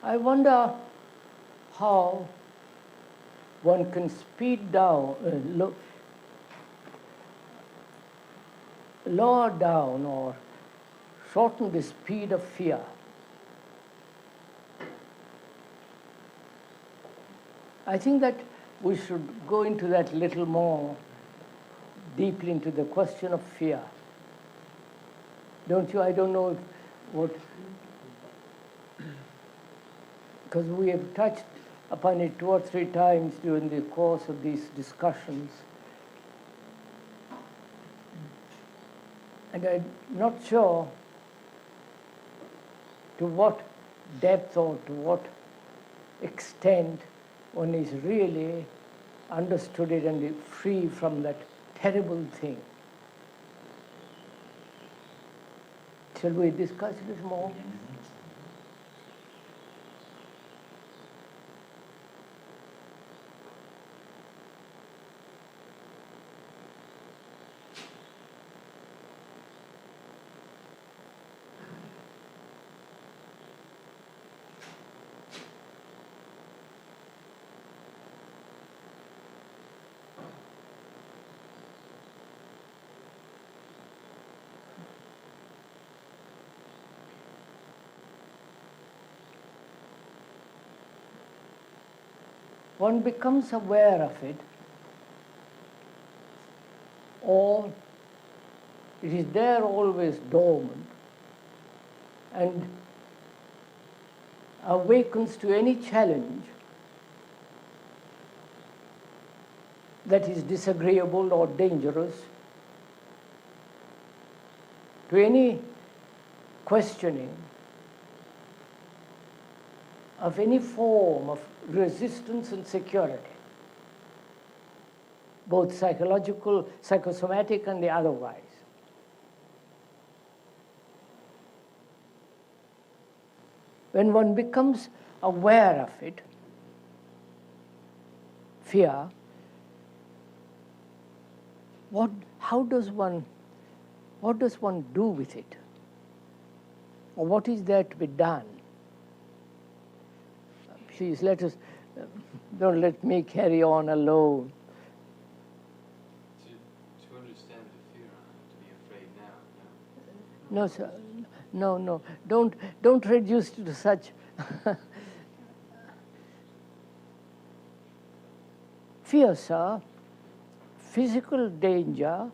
I wonder how one can speed down, lower down or shorten the speed of fear. I think that we should go into that little more deeply into the question of fear. Don't you? I don't know what, because we have touched upon it 2 or 3 times during the course of these discussions. And I'm not sure to what depth or to what extent one is really understood it and free from that terrible thing. Shall we discuss this more? One becomes aware of it, or it is there always dormant and awakens to any challenge that is disagreeable or dangerous, to any questioning of any form of resistance and security, both psychological, psychosomatic, and the otherwise. When one becomes aware of it, fear, what does one do with it? Or what is there to be done? Please don't let me carry on alone. To understand the fear, I have to be afraid now. No, sir. No. Don't reduce it to such. Fear, sir, physical danger,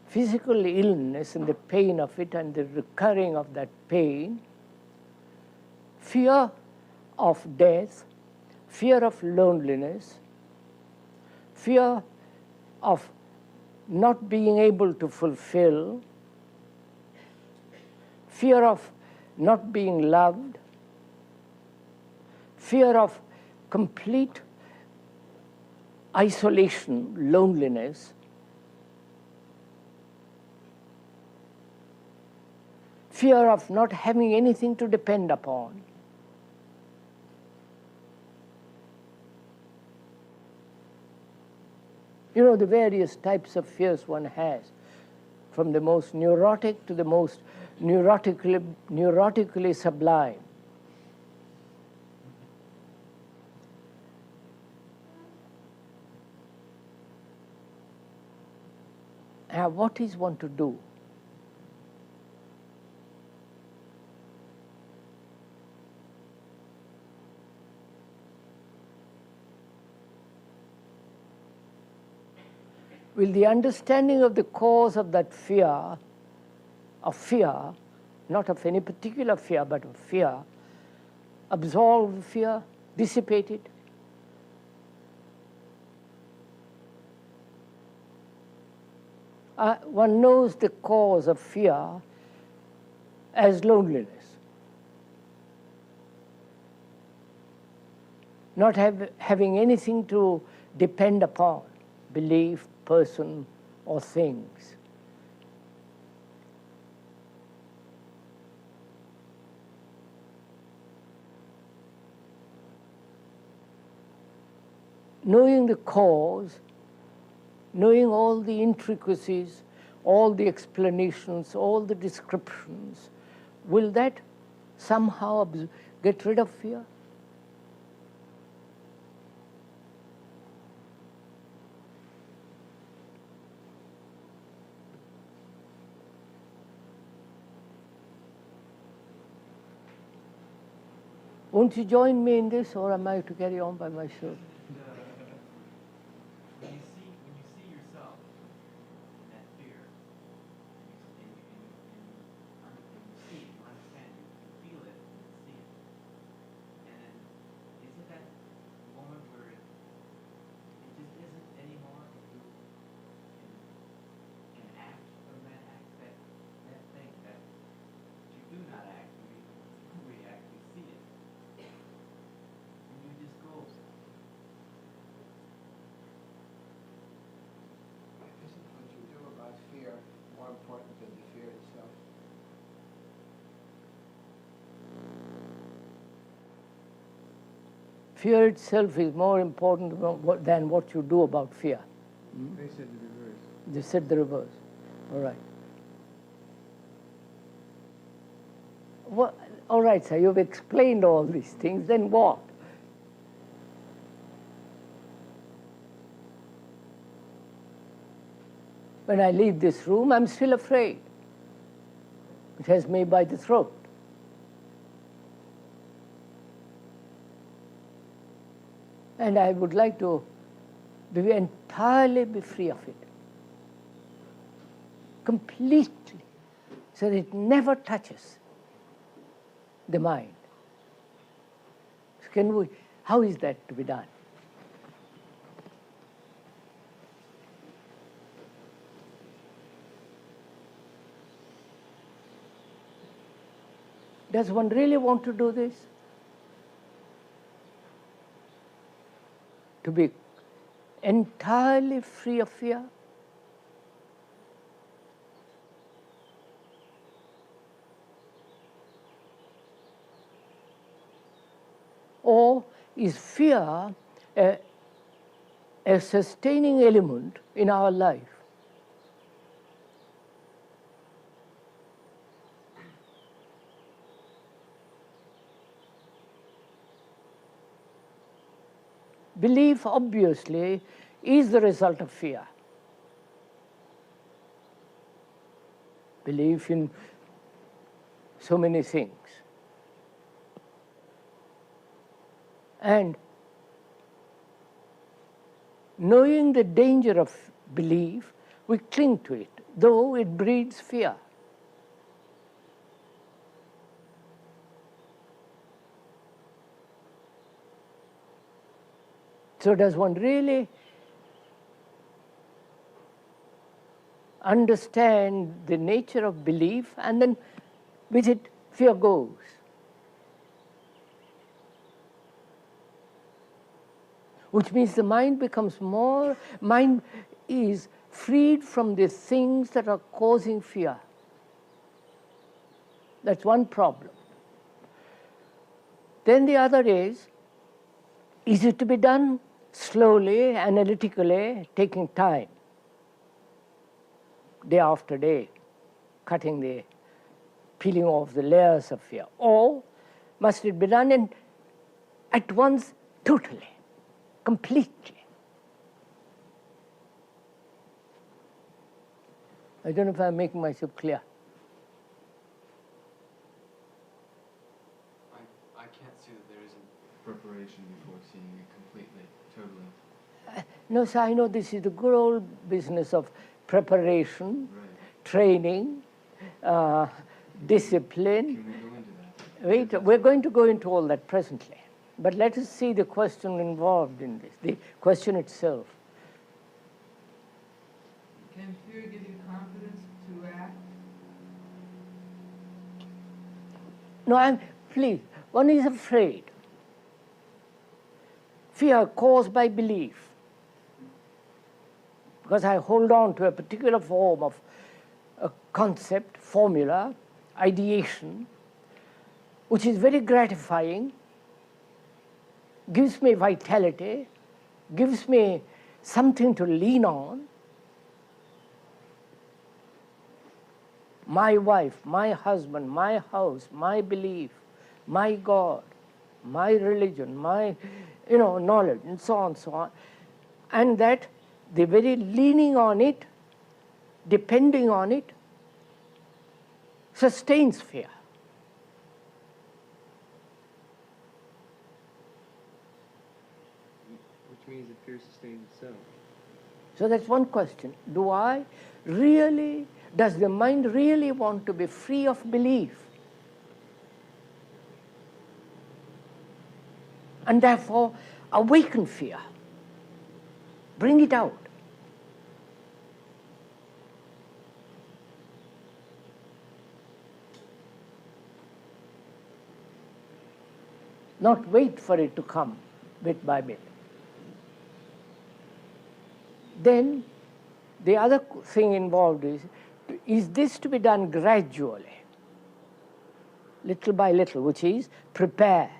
physical illness and the pain of it and the recurring of that pain, fear of death, fear of loneliness, fear of not being able to fulfill, fear of not being loved, fear of complete isolation, loneliness, fear of not having anything to depend upon. You know, the various types of fears one has, from the most neurotic to the most neurotically sublime. Now, what is one to do? Will the understanding of the cause of that fear, not of any particular fear, but of fear, absolve the fear, dissipate it? One knows the cause of fear as loneliness. Not having anything to depend upon, belief, person, or things. Knowing the cause, knowing all the intricacies, all the explanations, all the descriptions, will that somehow get rid of fear? Won't you join me in this, or am I to carry on by myself? When you see yourself in that fear, and you see it, you understand it, you feel it, and you see it. And then, isn't that moment where it just isn't anymore, and you can act from that act, that thing that you do not act, you react, you see it. And you just go. Isn't what you do about fear more important than the fear itself? Fear itself is more important than what you do about fear. They said the reverse. They said the reverse. All right. Well, all right, sir, you've explained all these things, then what? When I leave this room, I'm still afraid. It has me by the throat. And I would like to entirely be free of it. Completely. So that it never touches the mind. So how is that to be done? Does one really want to do this? To be entirely free of fear? Or is fear a sustaining element in our life? Belief, obviously, is the result of fear. Belief in so many things. And knowing the danger of belief, we cling to it, though it breeds fear. So does one really understand the nature of belief, and then with it fear goes? Which means the mind is freed from the things that are causing fear. That's one problem. Then the other is it to be done slowly, analytically, taking time, day after day, peeling off the layers of fear? Or must it be done at once, totally, completely? I don't know if I'm making myself clear. I can't see that there isn't preparation before seeing it completely, totally. No, sir, I know this is the good old business of preparation, Right. training, discipline. Can we go into that? Wait, we're going to go into all that presently. But let us see the question involved in this, the question itself. Can fear give you confidence to act? No, please, one is afraid. Fear caused by belief. Because I hold on to a particular form of a concept, formula, ideation, which is very gratifying, gives me vitality, gives me something to lean on. My wife, my husband, my house, my belief, my God, my religion, my knowledge, and so on, and that the very leaning on it, depending on it, sustains fear. Which means that fear sustains itself. So that's one question. Does the mind really want to be free of belief? And therefore awaken fear. Bring it out. Not wait for it to come bit by bit. Then the other thing involved is this to be done gradually, little by little, which is prepare.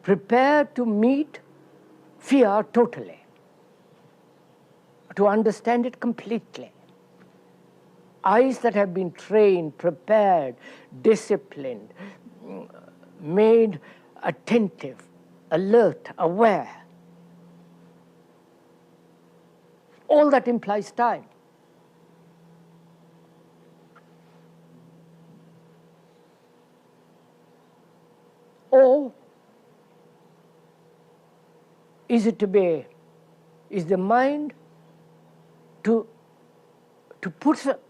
Prepare to meet fear totally, to understand it completely. Eyes that have been trained, prepared, disciplined, made attentive, alert, aware. All that implies time. Or is the mind to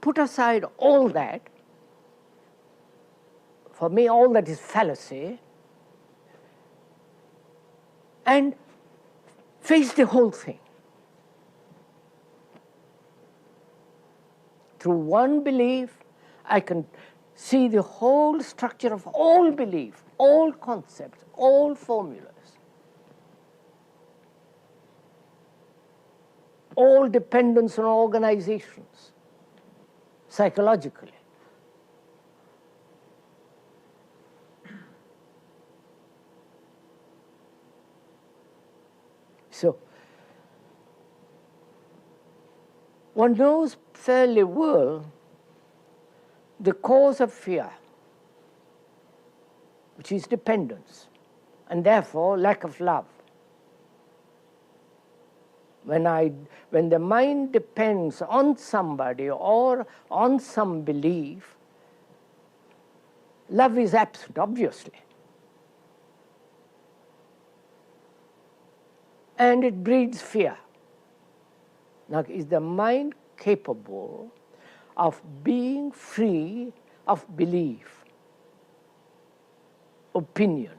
put aside all that? For me, all that is fallacy, and face the whole thing. Through one belief, I can see the whole structure of all belief, all concepts, all formulas, all dependence on organizations, psychologically. So, one knows fairly well the cause of fear, which is dependence, and therefore lack of love. When the mind depends on somebody or on some belief, love is absent, obviously. And it breeds fear. Now, is the mind capable of being free of belief, opinion,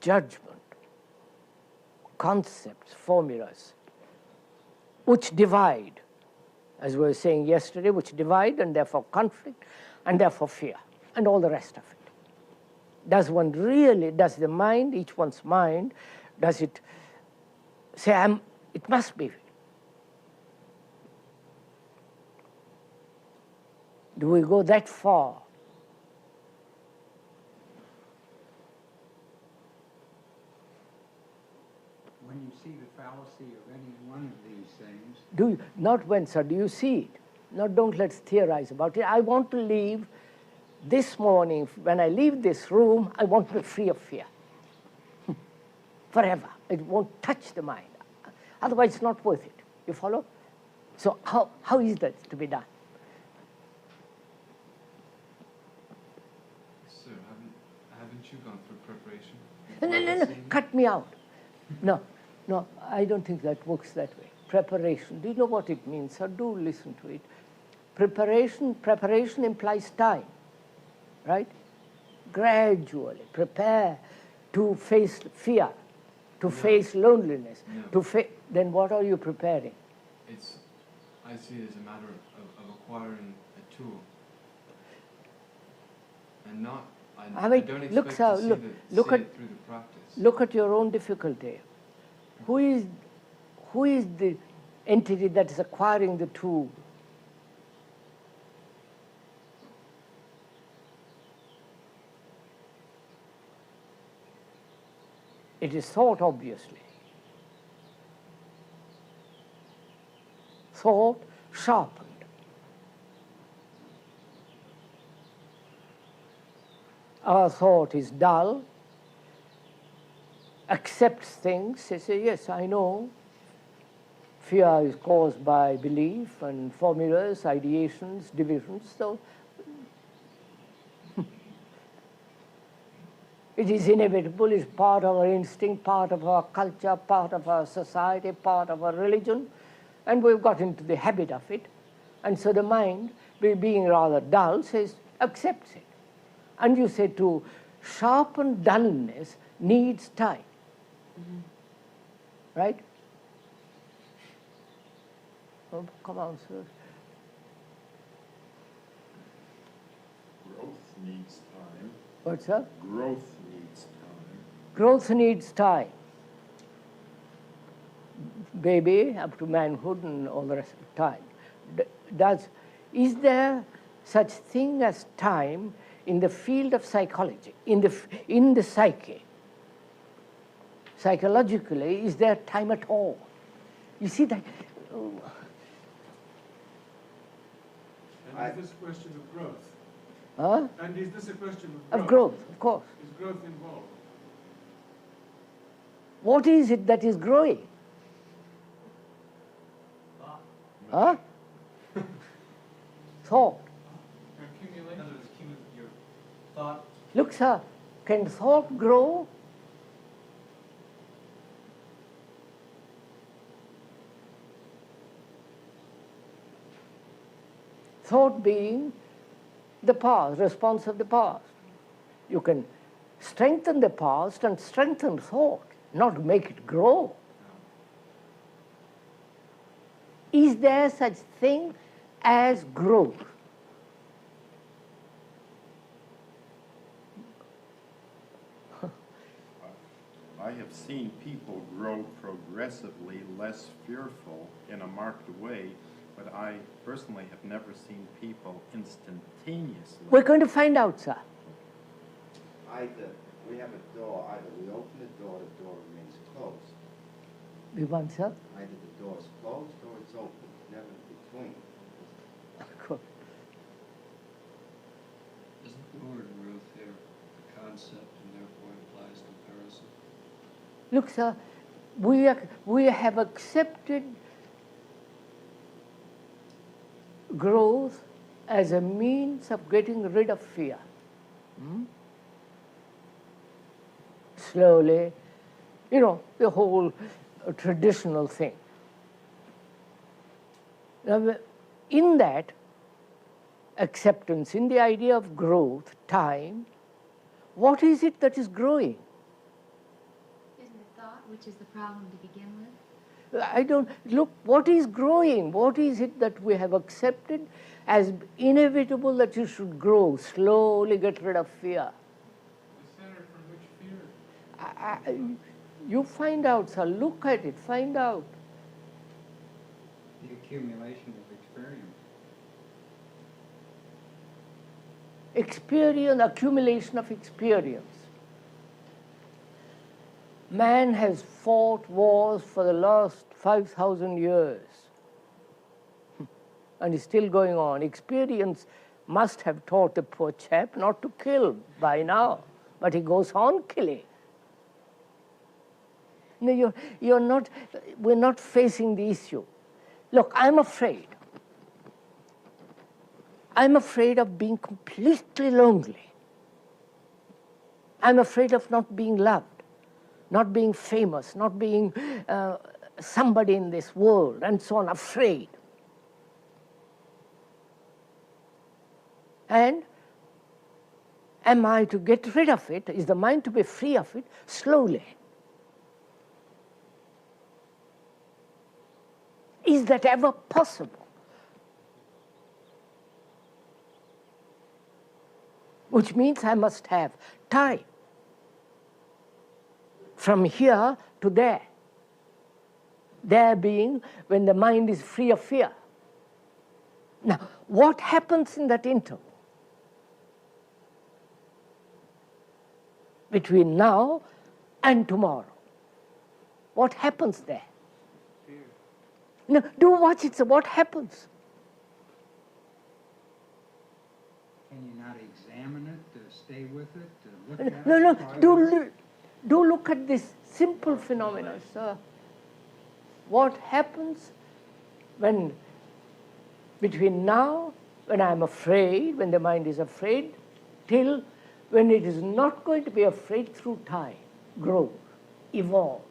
judgment, concepts, formulas, which divide, as we were saying yesterday, which divide and therefore conflict and therefore fear and all the rest of it? Does the mind, each one's mind, does it say, it must be? Do we go that far? When you see the fallacy of any one of these things, Do you, not when, sir, do you see it? No, don't let's theorize about it. I want to leave this morning, when I leave this room, I want to be free of fear. Forever. It won't touch the mind. Otherwise, it's not worth it. You follow? So how is that to be done? Sir, haven't you gone through preparation? No, cut me out. No, I don't think that works that way. Preparation, do you know what it means, sir? Do listen to it. Preparation implies time, right? Gradually prepare to face fear, to face loneliness, then what are you preparing? I see it as a matter of acquiring a tool. And not, I don't expect to see it through the practice. Look at your own difficulty. Who is the entity that is acquiring the tool? It is thought, obviously. Thought sharpened. our thought is dull, accepts things, they say, yes, I know. Fear is caused by belief and formulas, ideations, divisions, so it is inevitable, it's part of our instinct, part of our culture, part of our society, part of our religion, and we've got into the habit of it. And so the mind, being rather dull, says, accepts it. And you say to sharpen dullness needs time. Right? Oh, come on, sir. Growth needs time. What's that? Growth needs time. Growth needs time. Baby, up to manhood and all the rest of the time. Is there such thing as time in the field of psychology, in the psyche? Psychologically, is there time at all? You see that? And is this a question of growth? Huh? And is this a question of growth? Of growth, of course. Is growth involved? What is it that is growing? Huh? Thought. In other words, your thought. Look, sir, can thought grow? Thought being the past, response of the past. You can strengthen the past and strengthen thought, not make it grow. Is there such thing as growth? I have seen people grow progressively less fearful in a marked way, but I personally have never seen people instantaneously. We're going to find out, sir. Either we have a door, either we open the door remains closed. We want, sir? Either the door is closed or it's open, never in between. Cool. Isn't the word growth here a concept and therefore implies comparison? Look, sir, we have accepted growth as a means of getting rid of fear. Slowly, you know, the whole traditional thing. Now, in that acceptance, in the idea of growth, time, what is it that is growing? Isn't it thought which is the problem to begin with? I don't, look, what is growing? What is it that we have accepted as inevitable that you should grow, slowly get rid of fear? The center from which fear? You find out, sir, look at it, find out. The accumulation of experience. Experience, accumulation of experience. Man has fought wars for the last 5,000 years and is still going on. Experience must have taught the poor chap not to kill by now, but he goes on killing. No, we're not facing the issue. Look, I'm afraid. I'm afraid of being completely lonely. I'm afraid of not being loved, not being famous, not being somebody in this world, and so on, afraid. And am I to get rid of it? Is the mind to be free of it? Slowly. Is that ever possible? Which means I must have time. From here to there. There being when the mind is free of fear. Now, what happens in that interval? Between now and tomorrow. What happens there? Fear. No, do watch it, so what happens? Can you how to examine it, to stay with it, to look at it. No, try with it. do look at this simple phenomenon, sir. What happens when, between now, when I'm afraid, when the mind is afraid, till when it is not going to be afraid through time, grow, evolve.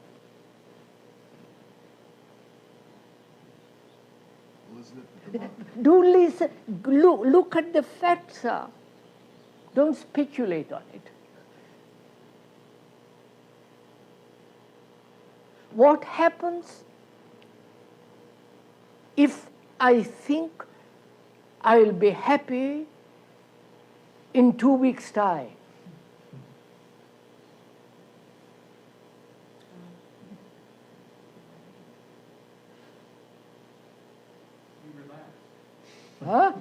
Do listen, look at the facts, sir. Don't speculate on it. What happens if I think I will be happy in 2 weeks' time? Huh?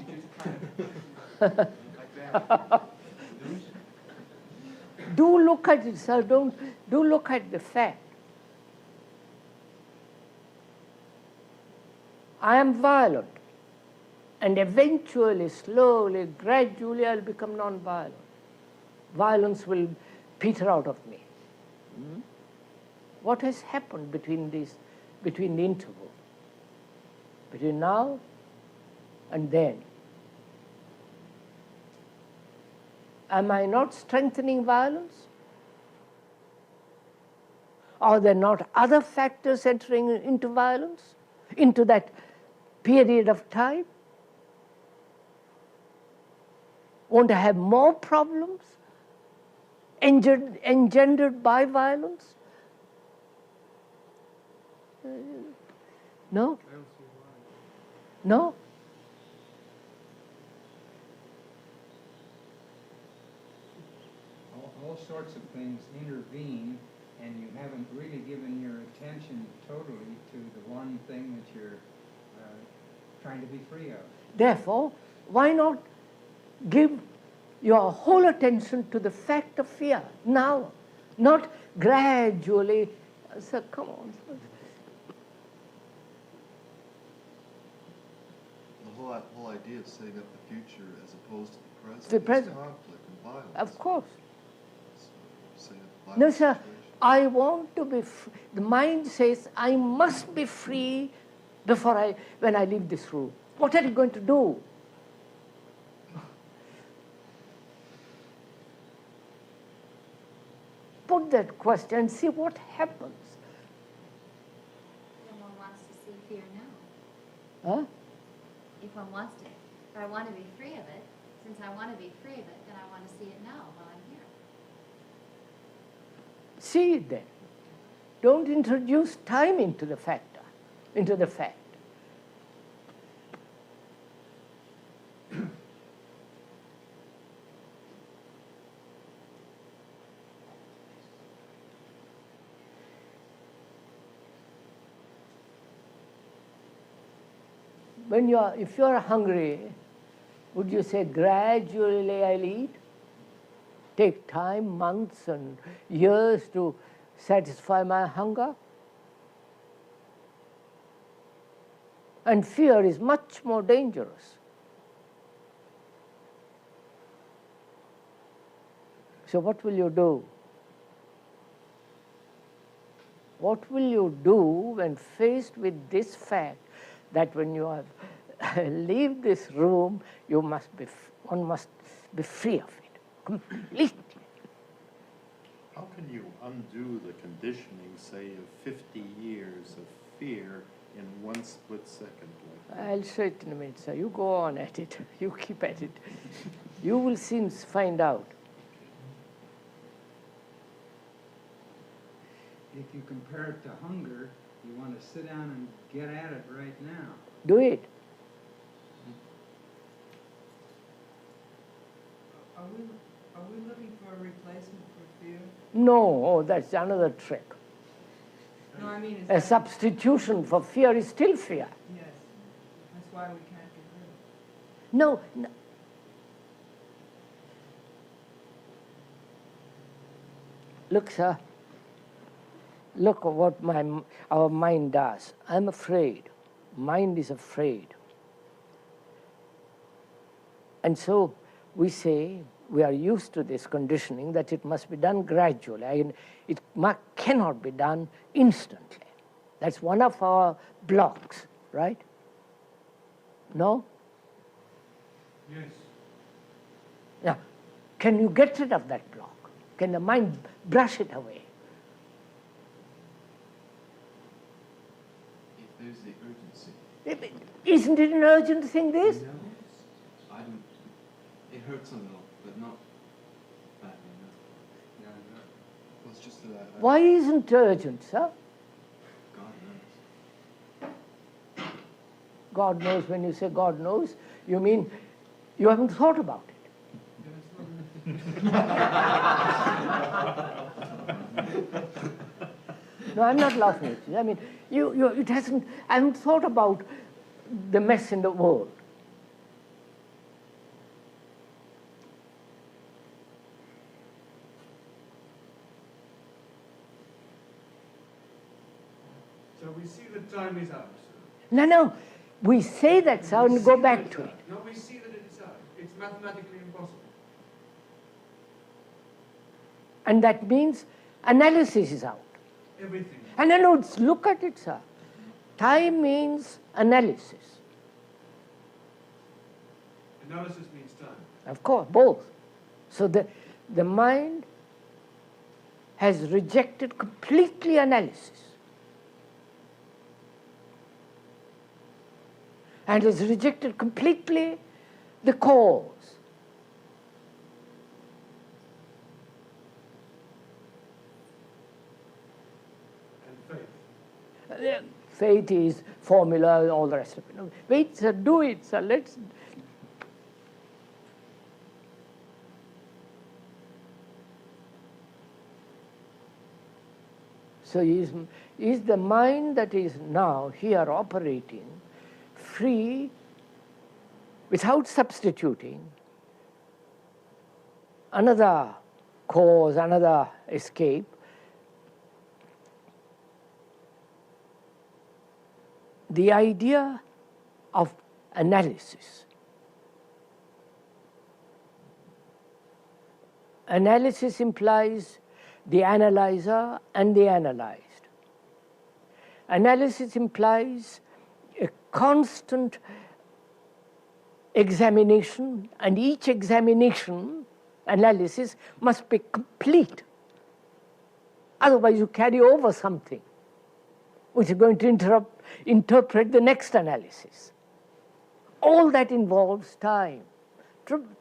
Do look at it, sir. Do look at the fact. I am violent, and eventually, slowly, gradually, I'll become non-violent. Violence will peter out of me. What has happened between the interval, between now and then? Am I not strengthening violence? Are there not other factors entering into violence, into that period of time? Want to have more problems engendered by violence? No? No? All sorts of things intervene, and you haven't really given your attention totally to the one thing that you're trying to be free of. Therefore, why not give your whole attention to the fact of fear now, not gradually? So come on. The whole idea of setting up the future as opposed to the present, The present. is conflict and violence. Of course. So, say a No, violent sir. situation. I want to be the mind says, I must be free before when I leave this room. What are you going to do? Put that question and see what happens. If one wants to see fear now. Huh? If one wants to, if I want to be free of it, since I want to be free of it, then I want to see it now while I'm here. See it then. Don't introduce time into the factor, into the fact. If you are hungry, would you say gradually I'll eat? Take time, months and years to satisfy my hunger? And fear is much more dangerous. So what will you do? What will you do when faced with this fact that when you leave this room, one must be free of it completely? How can you undo the conditioning, say, of 50 years of fear in one split second? I'll show it in a minute, sir. You go on at it. You keep at it. You will soon find out. If you compare it to hunger, you want to sit down and get at it right now. Do it. Are we looking for a replacement for fear? No, that's another trick. No, I mean, is A that, substitution for fear is still fear. yes. That's why we can't get rid of it. No. Look, sir. Look at what our mind does. I'm afraid. Mind is afraid. And so we say, we are used to this conditioning that it must be done gradually. It cannot be done instantly. That's one of our blocks, right? No? Yes. Now, can you get rid of that block? Can the mind brush it away? If there's the urgency. Isn't it an urgent thing, this? No. I don't. It hurts a little, but not badly. No. Well, it's just that Why isn't it urgent, sir? God knows. God knows, when you say God knows, you mean you haven't thought about it. No, I'm not laughing at you. I mean, I haven't thought about the mess in the world. So we see that time is out. No, we say that, sir, and go back to it. No, we see that it's out. It's mathematically impossible. And that means analysis is out. Everything. And no, look at it, sir. Time means analysis. Analysis means time. Of course, both. So the mind has rejected completely analysis and has rejected completely the cause. And faith. Faith is formula and all the rest of it. No, wait, sir, do it, sir. Let's. So is the mind that is now here operating free without substituting another cause, another escape? The idea of analysis. Analysis implies the analyzer and the analyzed. Analysis implies a constant examination, and each examination, analysis, must be complete. Otherwise you carry over something which is going to interpret the next analysis. All that involves time.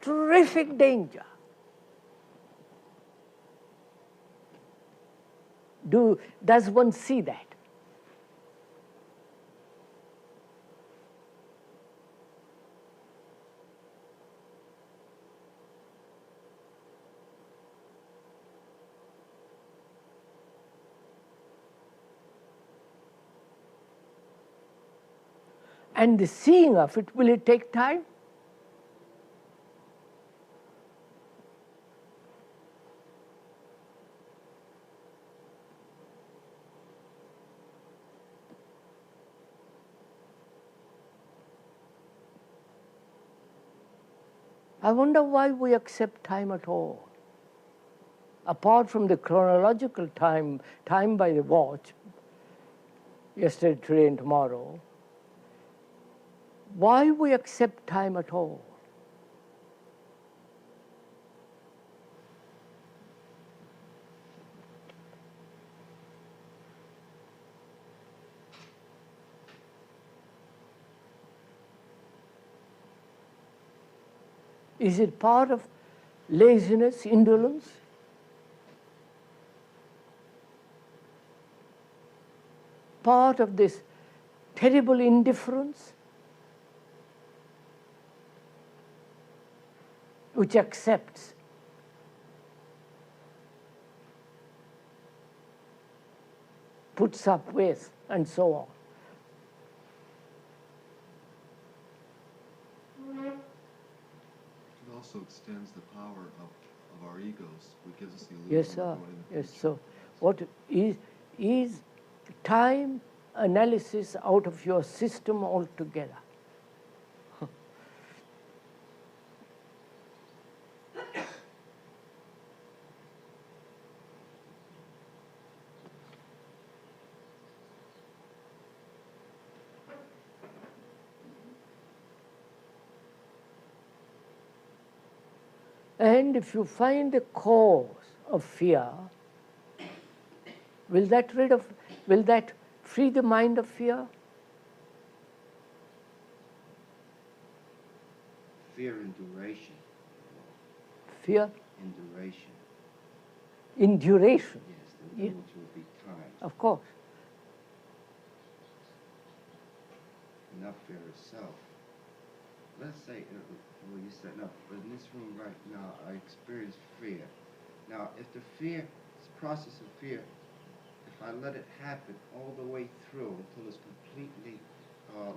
Terrific danger. Does one see that? And the seeing of it, will it take time? I wonder why we accept time at all. Apart from the chronological time by the watch, yesterday, today, and tomorrow, why we accept time at all? Is it part of laziness, indolence? Part of this terrible indifference which accepts puts up with, and so on. It also extends the power of our egos, which gives us the illusion Yes, of sir. going in the Yes, future. so what is time analysis out of your system altogether? And if you find the cause of fear, will that free the mind of fear? Fear in duration. Fear In duration. in duration. Yes, the Yeah. limits will be time. Of course. Not fear itself. Let's say, well, you said, no, but in this room right now, I experience fear. Now, if the fear, this process of fear, if I let it happen all the way through until it's completely,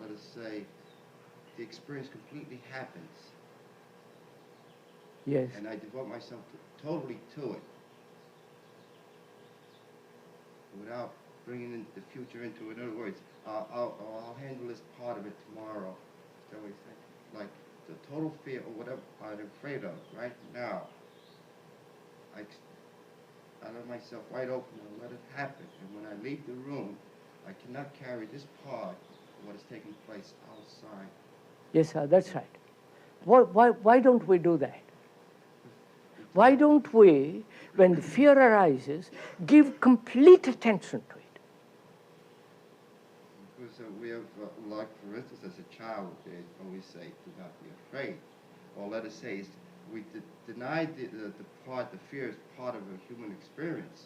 let us say, the experience completely happens, Yes. and I devote myself totally to it, without bringing in the future into it. In other words, I'll handle this part of it tomorrow. Shall we say? Like the total fear or whatever I'm afraid of right now, I let myself wide open and let it happen. And when I leave the room, I cannot carry this part of what is taking place outside. Yes, sir, that's right. Why don't we do that? Why don't we, when the fear arises, give complete attention to it? Because we have, like for instance, as a child, they always say, do not be afraid. Or let us say, we deny the fear is part of a human experience.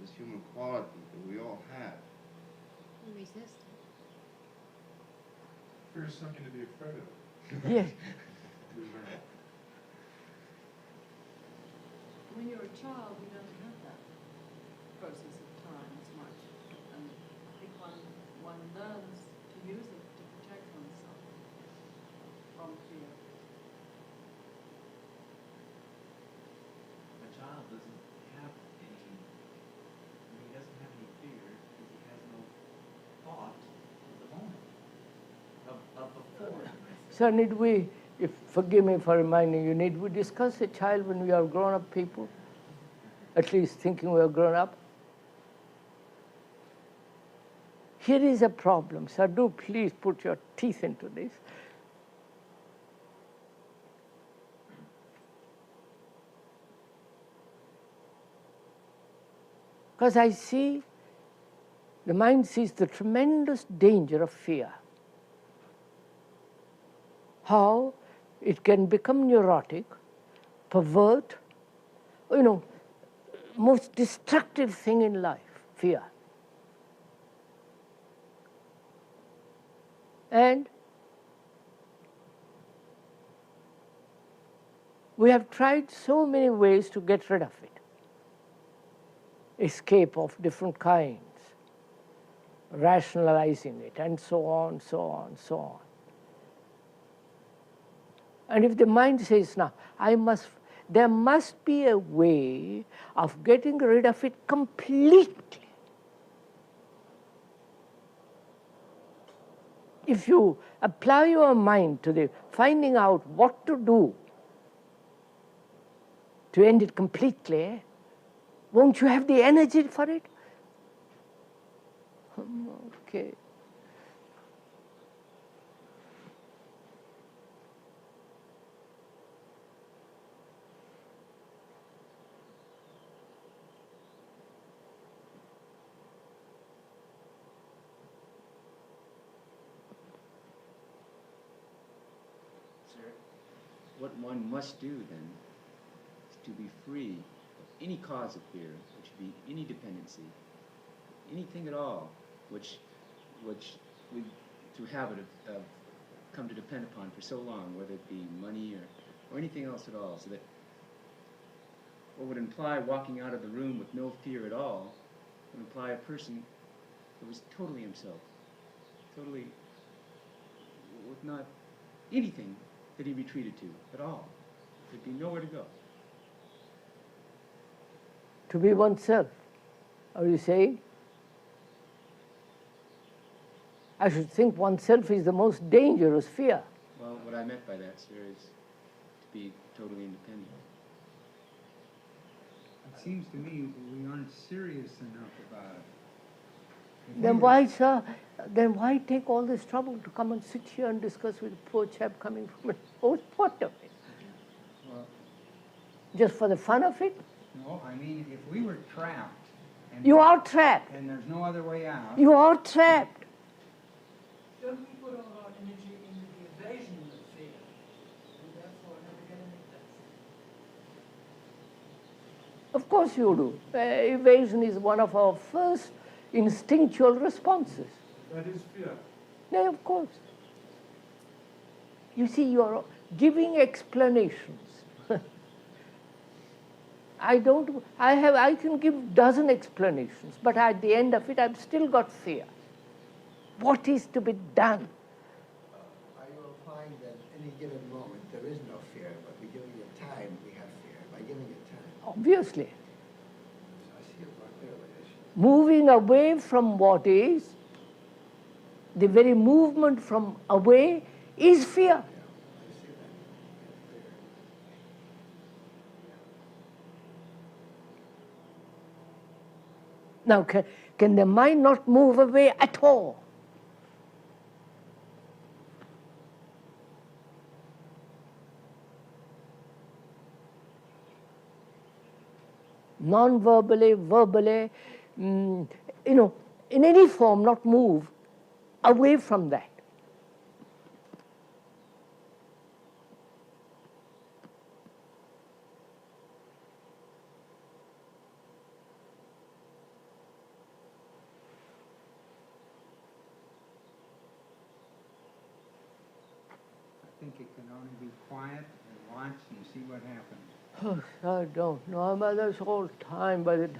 This human quality that we all have. We resist. Fear is something to be afraid of. Yes. When you're a child, you don't have that process of time as much. And I think one learns to use it to protect oneself from fear. A child doesn't have any, he doesn't have any fear because he has no thought of the moment, of before. So need we, forgive me for reminding you, need we discuss a child when we are grown-up people? At least thinking we are grown up? Here is a problem, sir. Do please put your teeth into this. Because I see, the mind sees the tremendous danger of fear. How it can become neurotic, pervert, most destructive thing in life, fear. And we have tried so many ways to get rid of it. Escape of different kinds, rationalizing it, and so on, so on, so on. And if the mind says, now, there must be a way of getting rid of it completely. If you apply your mind to the finding out what to do to end it completely, won't you have the energy for it? Okay. What one must do then is to be free of any cause of fear, which would be any dependency, anything at all which we through habit have come to depend upon for so long, whether it be money or anything else at all, so that what would imply walking out of the room with no fear at all would imply a person who was totally himself, totally with not anything that he retreated to at all. There'd be nowhere to go. To be oneself, are you saying? I should think oneself is the most dangerous fear. Well, what I meant by that, sir, is to be totally independent. It seems to me we aren't serious enough about it. Then why, sir, then why take all this trouble to come and sit here and discuss with a poor chap coming from an old pot of it? Just for the fun of it? No, I mean, if we were trapped, and You are trapped. and there's no other way out. You are trapped. Don't we put all our energy into the evasion of fear, and therefore never get any place? Of course you do. Evasion is one of our first instinctual responses. That is fear. No, of course. You see, you're giving explanations. I can give dozen explanations, but at the end of it, I've still got fear. What is to be done? I will find that any given moment there is no fear, but by giving it time, we have fear. By giving it time. Obviously. I see it more clearly. Moving away from what is, the very movement from away is fear. Yeah, I see that. Clear. Now, can the mind not move away at all? Non-verbally, verbally, in any form, not move away from that. I think it can only be quiet and watch and see what happens. I don't know. I'm at this whole time, but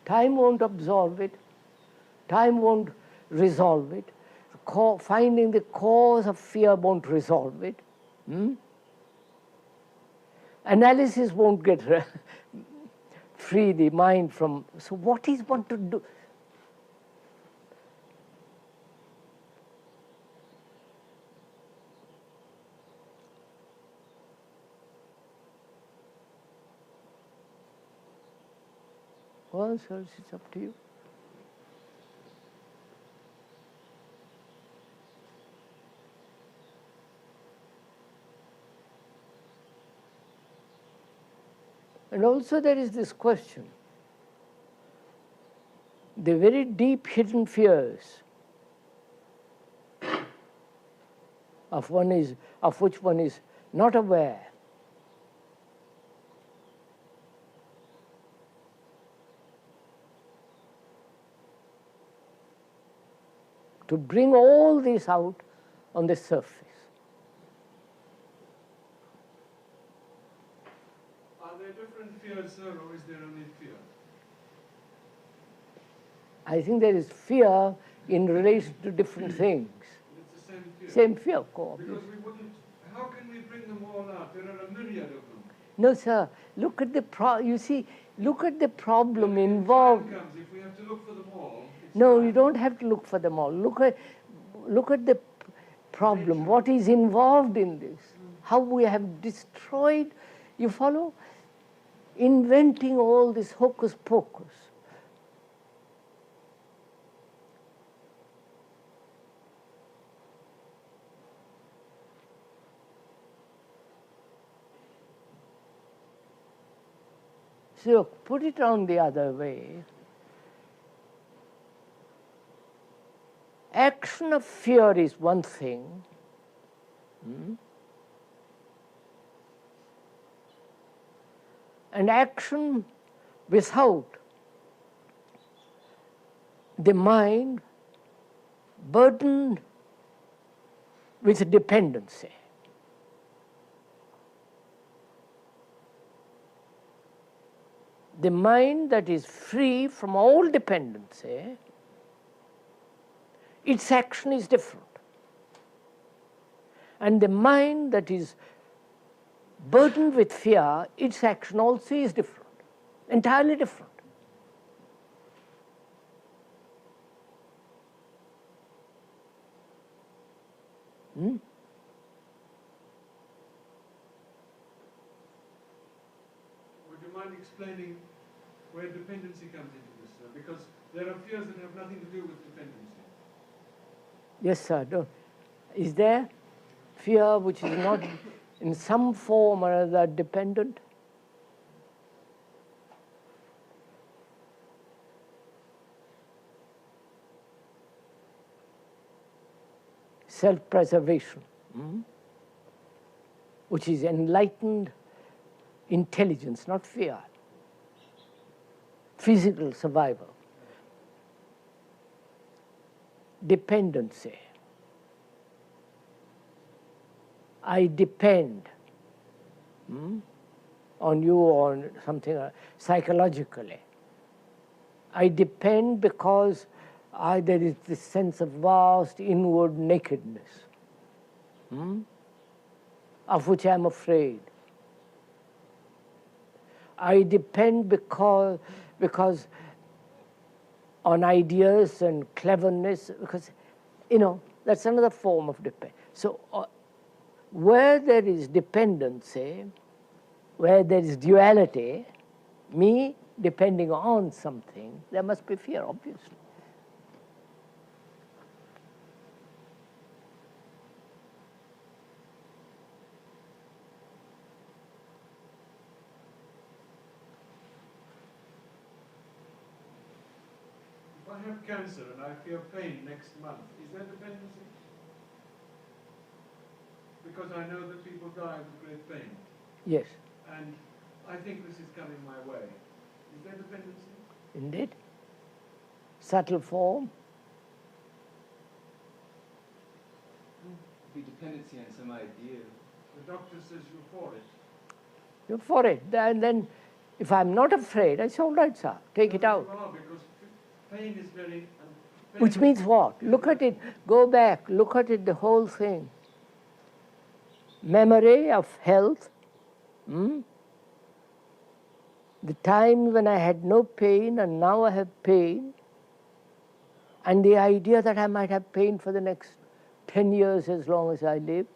time won't absorb it. Time won't resolve it. Finding the cause of fear won't resolve it. Analysis won't get free the mind from. So what is one to do? Well, sir, it's up to you. And also there is this question, the very deep hidden fears of which one is not aware. To bring all this out on the surface. Are there different fears, sir, or is there only fear? I think there is fear in relation to different things. It's the same fear. Same fear, of course. Because we wouldn't, how can we bring them all out? There are a myriad of them. No, sir. Look at the look at the problem involved. Time comes, if we have to look for them all. No, you don't have to look for them all. Look at the problem. What is involved in this? How we have destroyed. You follow? Inventing all this hocus pocus. So put it on the other way. Action of fear is one thing. And action without the mind burdened with dependency. The mind that is free from all dependency, its action is different. And the mind that is burdened with fear, its action also is different, entirely different. explaining where dependency comes into this, sir, because there are fears that have nothing to do with dependency. Yes, sir. Is there fear which is not in some form or other dependent? Self-preservation, which is enlightened intelligence, not fear. Physical survival. Dependency. I depend on you or something psychologically. I depend because there is this sense of vast inward nakedness, of which I am afraid. I depend because on ideas and cleverness, because, that's another form of dependence. So where there is dependency, where there is duality, me depending on something, there must be fear, obviously. If I have cancer and I feel pain next month, is there dependency? Because I know that people die with great pain. Yes. And I think this is coming my way. Is there dependency? Indeed. Subtle form. Be dependency on some idea. The doctor says you're for it. You're for it. And then if I'm not afraid, I say, all right, sir, take it out. You are, because pain is very... Which means what? Look at it, go back, look at it, the whole thing. Memory of health, the time when I had no pain and now I have pain, and the idea that I might have pain for the next 10 years as long as I live.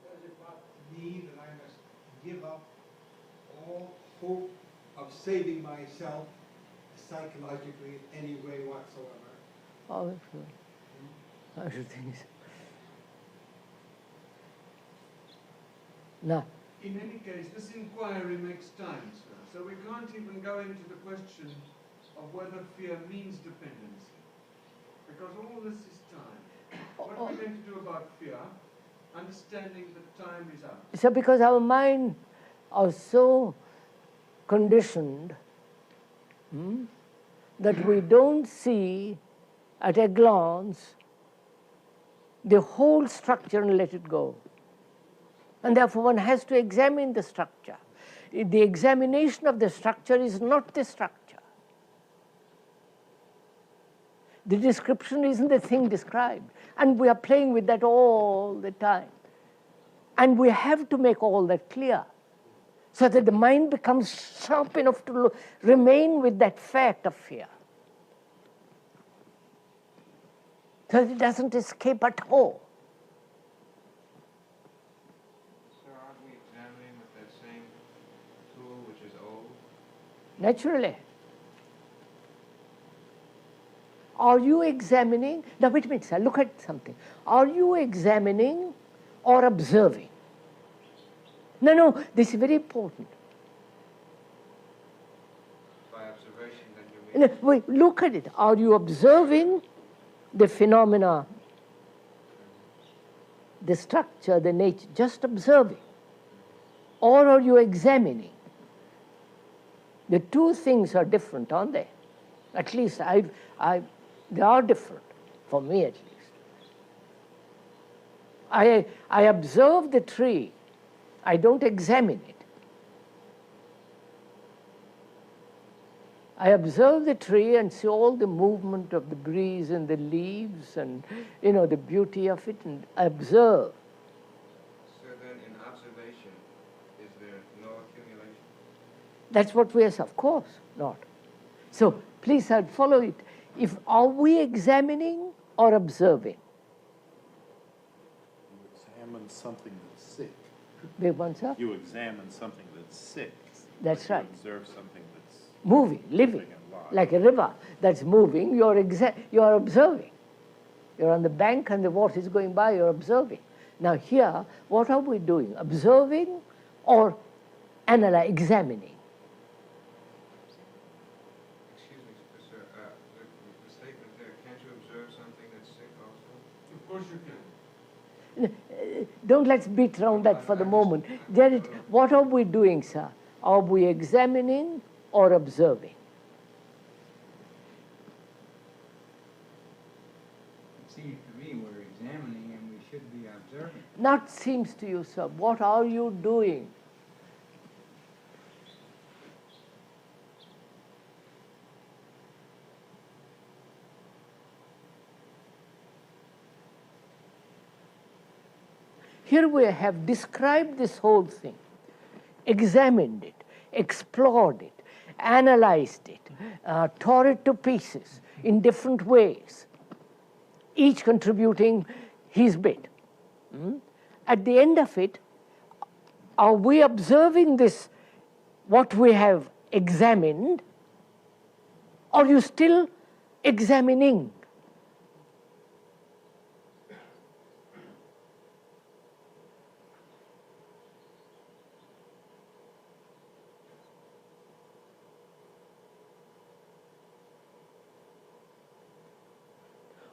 Does it not mean that I must give up all hope of saving myself psychologically in any way whatsoever? Oh, that's right. I should think so. No. In any case, this inquiry makes time, sir. So we can't even go into the question of whether fear means dependency. Because all this is time. What are we going to do about fear? Understanding that time is up. So because our mind are so conditioned that we don't see at a glance the whole structure and let it go. And therefore one has to examine the structure. The examination of the structure is not the structure. The description isn't the thing described. And we are playing with that all the time. And we have to make all that clear so that the mind becomes sharp enough to remain with that fact of fear. So that it doesn't escape at all. So aren't we examining with that same tool which is old? Naturally. Are you examining? Now wait a minute, sir, look at something. Are you examining or observing? No, this is very important. By observation, then you mean? Wait, look at it. Are you observing the phenomena, the structure, the nature, just observing? Or are you examining? The two things are different, aren't they? At least they are different, for me at least. I observe the tree, I don't examine it. I observe the tree and see all the movement of the breeze and the leaves and, the beauty of it, and I observe. So then in observation, is there no accumulation? That's what we are, of course, not. So please, I'd follow it. Are we examining or observing? You examine something that's sick. Big one, sir? You examine something that's sick. That's but you right. observe something that's Moving, living, and alive. like a river that's moving, you're observing. You're on the bank and the water is going by, you're observing. Now here, what are we doing? Observing or examining? Excuse me, sir, the statement there, can't you observe something that's sick also? Of course you can. Don't let's beat around that for the moment. What are we doing, sir? Are we examining or observing? It seems to me we're examining and we should be observing. Not seems to you, sir. What are you doing? Here we have described this whole thing, examined it, explored it, analyzed it, tore it to pieces in different ways, each contributing his bit. At the end of it, are we observing this, what we have examined, or are you still examining?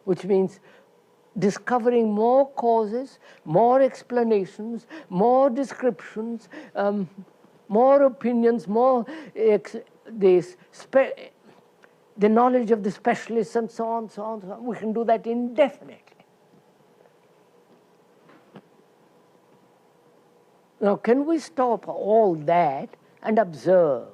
Which means discovering more causes, more explanations, more descriptions, more opinions, more the knowledge of the specialists and so on, so on, so on. We can do that indefinitely. Now, can we stop all that and observe?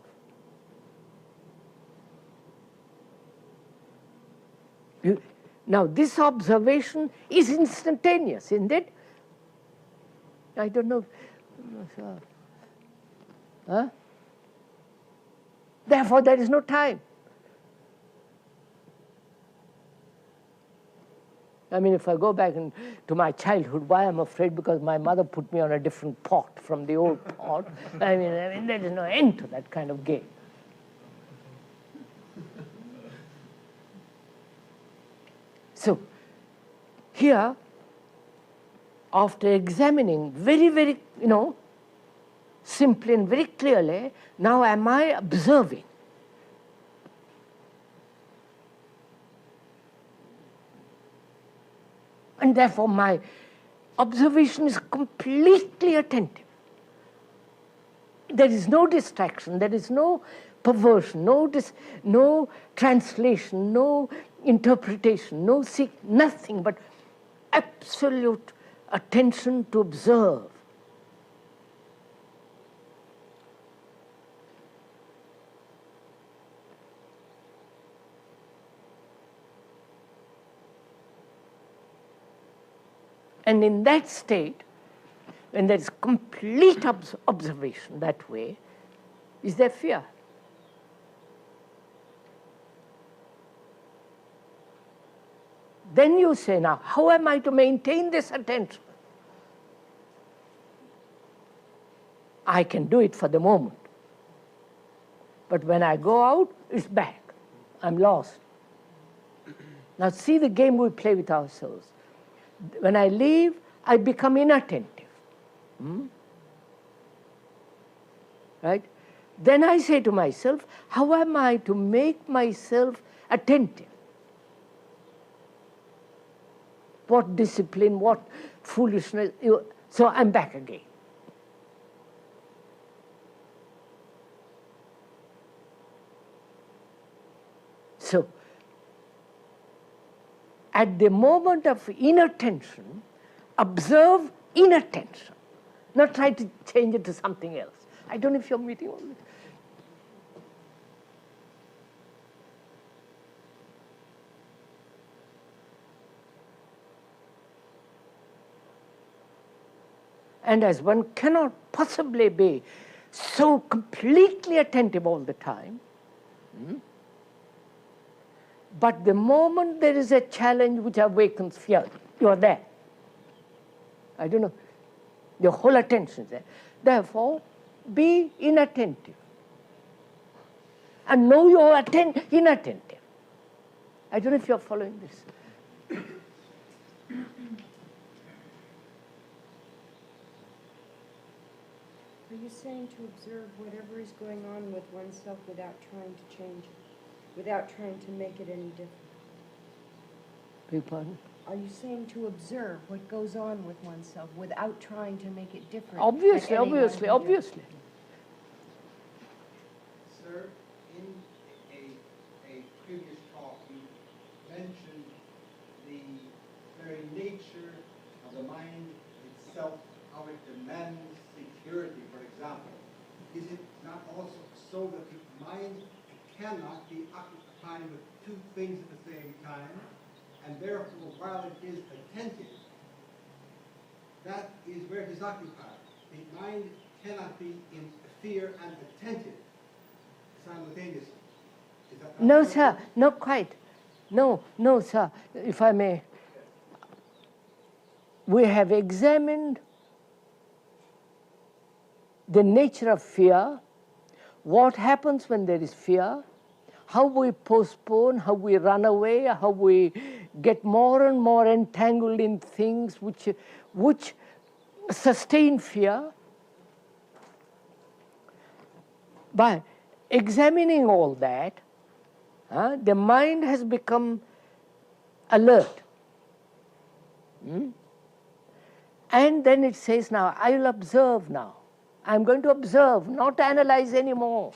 Now, this observation is instantaneous, isn't it? I don't know. Huh? Therefore, there is no time. I mean, if I go back to my childhood, why I'm afraid? Because my mother put me on a different pot from the old pot. I mean, there is no end to that kind of game. So, here, after examining very, very, simply and very clearly, now am I observing? And therefore my observation is completely attentive. There is no distraction, there is no perversion, no translation, no interpretation, nothing but absolute attention to observe. And in that state, when there is complete observation that way, is there fear? Then you say, now, how am I to maintain this attention? I can do it for the moment. But when I go out, it's back. I'm lost. Now see the game we play with ourselves. When I leave, I become inattentive. Right? Then I say to myself, how am I to make myself attentive? What discipline, what foolishness. So I'm back again. So, at the moment of inattention, observe inattention. Not try to change it to something else. I don't know if you're meeting all this. And as one cannot possibly be so completely attentive all the time, But the moment there is a challenge which awakens fear, you are there. I don't know. Your whole attention is there. Therefore, be inattentive. And know you are inattentive. I don't know if you are following this. Are you saying to observe whatever is going on with oneself without trying to change it, without trying to make it any different? Beg pardon? Are you saying to observe what goes on with oneself without trying to make it different? Obviously, obviously. Sir, in a previous talk, you mentioned the very nature of the mind itself, how it demands security, for example. Is it not also so that the mind cannot be occupied with two things at the same time, and therefore, while it is attentive, that is where it is occupied. The mind cannot be in fear and attentive simultaneously. Is that No, correct? sir, not quite. No, sir, if I may. We have examined the nature of fear, what happens when there is fear, how we postpone, how we run away, how we get more and more entangled in things which sustain fear. By examining all that, the mind has become alert. And then it says, now, I will observe now. I'm going to observe, not analyze anymore,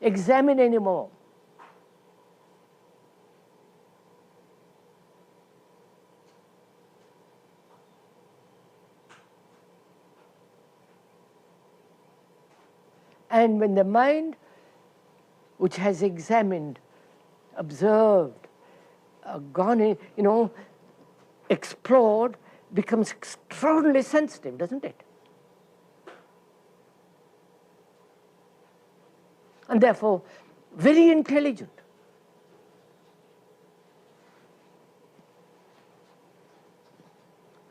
examine anymore. And when the mind, which has examined, observed, gone in, explored, becomes extraordinarily sensitive, doesn't it? And therefore, very intelligent.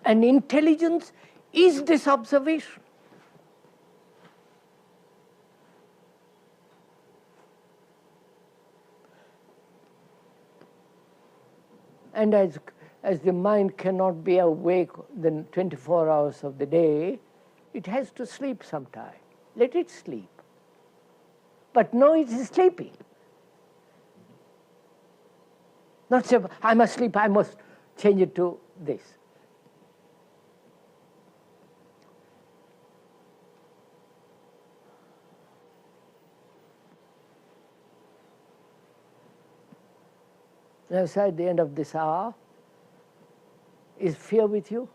And intelligence is this observation. And as the mind cannot be awake the 24 hours of the day, it has to sleep sometime. Let it sleep. But no, it is sleeping. Not say, I must sleep, I must change it to this. Now, sir, at the end of this hour, is fear with you?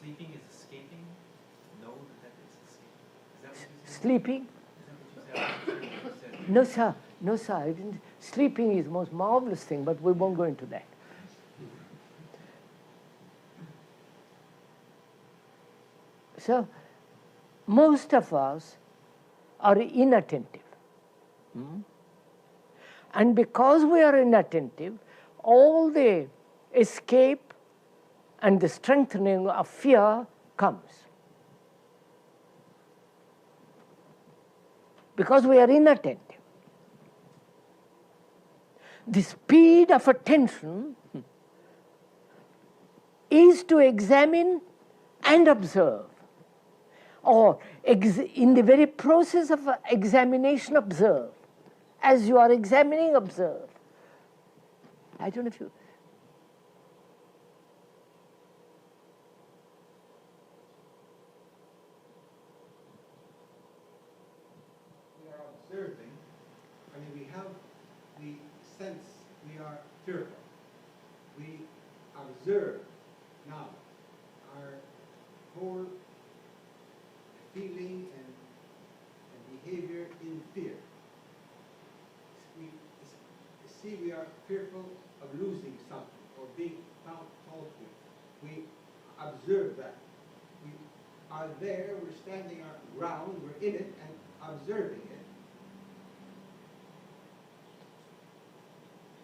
Sleeping is escaping? Know that is escaping. Is that what you said? Sleeping? Is that what you said? No, sir. No, sir. I didn't. Sleeping is the most marvelous thing, but we won't go into that. So, most of us are inattentive. And because we are inattentive, all the escape and the strengthening of fear comes. Because we are inattentive. The speed of attention is to examine and observe. Or in the very process of examination, observe. As you are examining, observe. I don't know if you... We are observing, we have the sense we are fearful. We observe now our whole feeling and behavior in fear. We are fearful of losing something or being found fault with. We observe that. We are there, we're standing our ground, we're in it and observing it.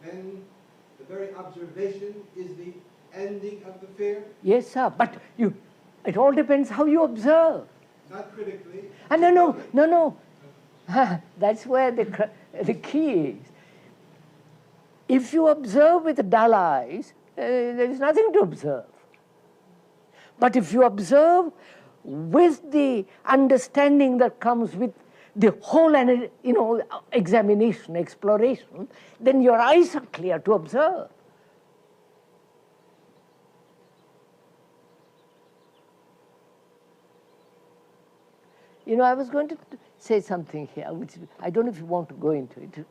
Then the very observation is the ending of the fear? Yes, sir, but it all depends how you observe. Not critically. No. That's where the key is. If you observe with dull eyes, there is nothing to observe. But if you observe with the understanding that comes with the whole, examination, exploration, then your eyes are clear to observe. I was going to say something here, which I don't know if you want to go into it,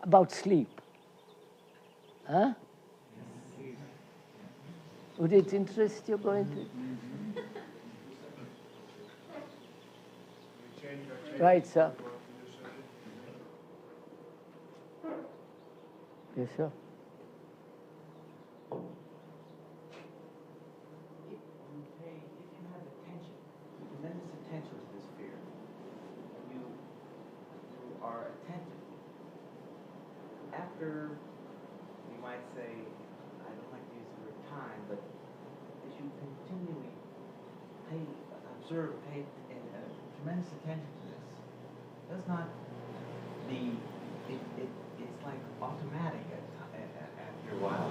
about sleep. Huh? Would it interest you go into it? Right, sir. Yes, sir. After, you might say, I don't like to use the word time, but as you continually observe, pay tremendous attention to this, does not it's like automatic after a while.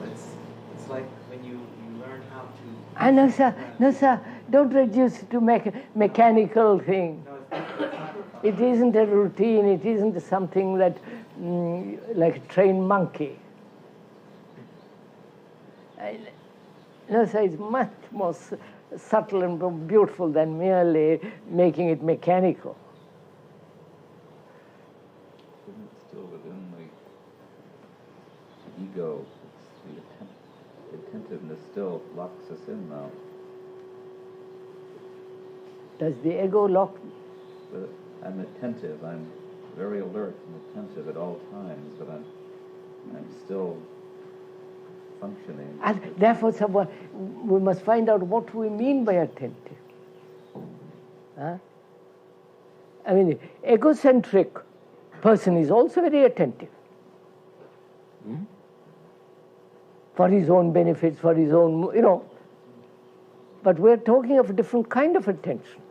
It's like when you learn how to. No, sir. Don't reduce it to mechanical thing. It isn't a routine. It isn't something that like a trained monkey. No, sir. It's much more subtle and more beautiful than merely making it mechanical. Isn't it still within the ego? The attentiveness still locks us in now. Does the ego lock? But I'm attentive. I'm very alert and attentive at all times, but I'm still functioning. And therefore, we must find out what we mean by attentive. Huh? I mean, the egocentric person is also very attentive. For his own benefits, for his own, But we're talking of a different kind of attention.